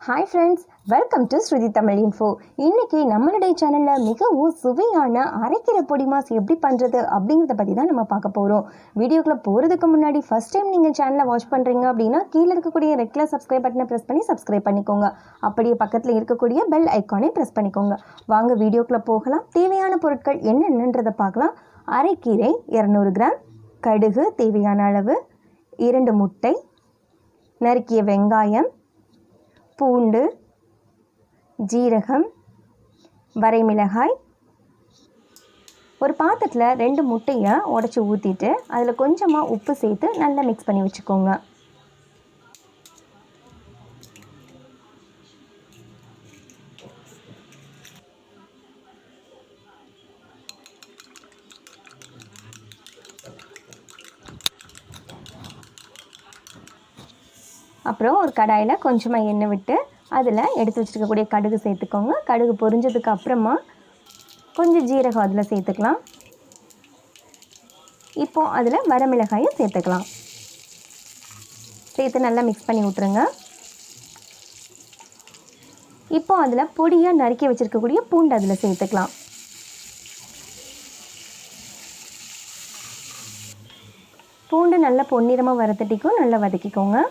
Hi friends, welcome to Shruti Tamil Info. இன்னைக்கு நம்மளுடைய சேனல்ல மிகவும் சுவையான அரைக்கிற பொடி மாஸ் எப்படி பண்றது அப்படிங்கறத பத்தி தான் நம்ம பார்க்க போறோம். வீடியோக்குள்ள போறதுக்கு முன்னாடி ஃபர்ஸ்ட் டைம் நீங்க சேனலை வாட்ச் பண்றீங்க அப்படினா கீழ இருக்கக்கூடிய ரெட் கலர் subscribe பட்டனை பிரஸ் பண்ணி subscribe பண்ணிக்கோங்க. அப்படியே பக்கத்துல இருக்கக்கூடிய பெல் ஐகானை பிரஸ் பண்ணிக்கோங்க. வாங்க வீடியோக்குள்ள போகலாம். தேவையான பொருட்கள் என்னென்னன்றதை பார்க்கலாம். அரைக்கீரை 200 கிராம், கடுகு தேவையான அளவு, 2 முட்டை, நறுக்கிய வெங்காயம், பூண்டு, ஜீரகம், வரைமிளகாய். ஒரு பாத்திரத்தில் 2 முட்டையை உடைச்சி ஊற்றிட்டு அதில் கொஞ்சமாக உப்பு சேர்த்து நல்லா மிக்ஸ் பண்ணி வச்சுக்கோங்க. அப்புறம் ஒரு கடாயில் கொஞ்சமாக எண்ணெய் விட்டு அதில் எடுத்து வச்சுருக்கக்கூடிய கடுகு சேர்த்துக்கோங்க. கடுகு பொரிஞ்சதுக்கு அப்புறமா கொஞ்சம் ஜீரகம் அதில் சேர்த்துக்கலாம். இப்போது அதில் வரமிளகாயை சேர்த்துக்கலாம். சேர்த்து நல்லா மிக்ஸ் பண்ணி விட்ருங்க. இப்போது அதில் பொடியாக நறுக்கி வச்சுருக்கக்கூடிய பூண்டு அதில் சேர்த்துக்கலாம். பூண்டு நல்லா பொன்னிறமாக வறுத்தட்டிக்கும் நல்லா வதக்கிக்கோங்க.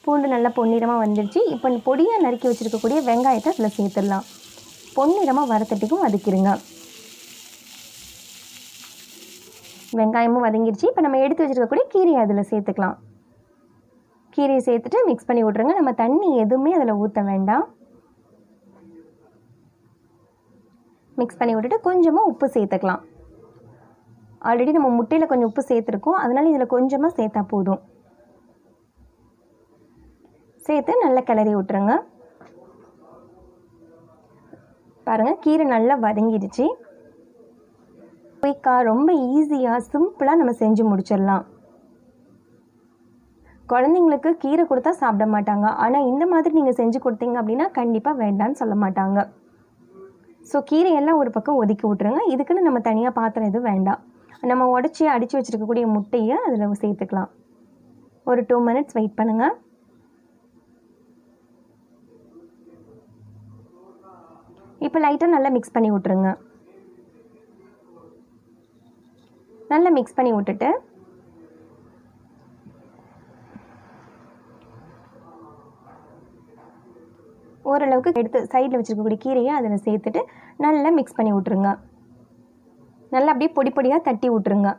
பூண்டு நல்லா பொன்னிறமாக வந்துடுச்சு. இப்போ பொடியாக நறுக்கி வச்சுருக்கக்கூடிய வெங்காயத்தை அதில் சேர்த்துடலாம். பொன்னிறமாக வறுத்தட்டிக்கும் வதக்கிடுங்க. வெங்காயமும் வதங்கிடுச்சு. இப்போ நம்ம எடுத்து வச்சுருக்கக்கூடிய கீரையை அதில் சேர்த்துக்கலாம். கீரையை சேர்த்துட்டு மிக்ஸ் பண்ணி விட்ருங்க. நம்ம தண்ணி எதுவுமே அதில் ஊற்ற வேண்டாம். மிக்ஸ் பண்ணி விட்டுட்டு கொஞ்சமாக உப்பு சேர்த்துக்கலாம். ஆல்ரெடி நம்ம முட்டையில் கொஞ்சம் உப்பு சேர்த்துருக்கோம், அதனால் இதில் கொஞ்சமாக சேர்த்தா போதும். சேர்த்து நல்லா கிளறி விட்டுருங்க. பாருங்கள், கீரை நல்லா வதங்கிடுச்சு. குயிக்காக ரொம்ப ஈஸியாக சிம்பிளாக நம்ம செஞ்சு முடிச்சிடலாம். குழந்தைங்களுக்கு கீரை கொடுத்தா சாப்பிட மாட்டாங்க, ஆனால் இந்த மாதிரி நீங்கள் செஞ்சு கொடுத்தீங்க அப்படின்னா கண்டிப்பாக வேண்டான்னு சொல்ல மாட்டாங்க. ஸோ கீரையெல்லாம் ஒரு பக்கம் ஒதுக்கி விட்ருங்க. இதுக்குன்னு நம்ம தனியாக பாத்திரம் எதுவும் வேண்டாம். நம்ம உடச்சி அடித்து வச்சுருக்கக்கூடிய முட்டையை அதில் சேர்த்துக்கலாம். ஒரு 2 மினிட்ஸ் வெயிட் பண்ணுங்கள். இப்போ லைட்டாக நல்லா மிக்ஸ் பண்ணி விட்ருங்க. நல்லா மிக்ஸ் பண்ணி விட்டுட்டு ஓரளவுக்கு எடுத்து சைடில் வச்சுருக்கக்கூடிய கீரையை அதில் சேர்த்துட்டு நல்லா மிக்ஸ் பண்ணி விட்ருங்க. நல்லா அப்படியே பொடி பொடியாக தட்டி விட்ருங்க.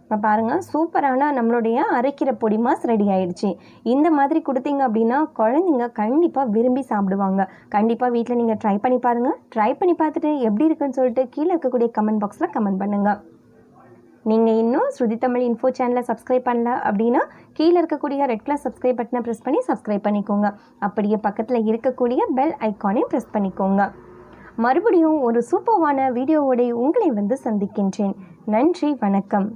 இப்போ பாருங்கள், சூப்பரான நம்மளுடைய அரைக்கிற பொடி மாஸ் ரெடி ஆயிடுச்சு. இந்த மாதிரி கொடுத்தீங்க அப்படின்னா குழந்தைங்க கண்டிப்பாக விரும்பி சாப்பிடுவாங்க. கண்டிப்பாக வீட்டில் நீங்கள் ட்ரை பண்ணி பாருங்கள். ட்ரை பண்ணி பார்த்துட்டு எப்படி இருக்குன்னு சொல்லிட்டு கீழே இருக்கக்கூடிய கமெண்ட் பாக்ஸில் கமெண்ட் பண்ணுங்கள். நீங்கள் இன்னும் ஸ்ருதி தமிழ் இன்ஃபோ சேனலை சப்ஸ்கிரைப் பண்ணல அப்படின்னா கீழே இருக்கக்கூடிய ரெட் கலர் சப்ஸ்கிரைப் பட்டனை ப்ரெஸ் பண்ணி சப்ஸ்கிரைப் பண்ணிக்கோங்க. அப்படியே பக்கத்தில் இருக்கக்கூடிய பெல் ஐக்கானையும் ப்ரெஸ் பண்ணிக்கோங்க. மறுபடியும் ஒரு சூப்பரான வீடியோவோட உங்களை வந்து சந்திக்கின்றேன். நன்றி, வணக்கம்.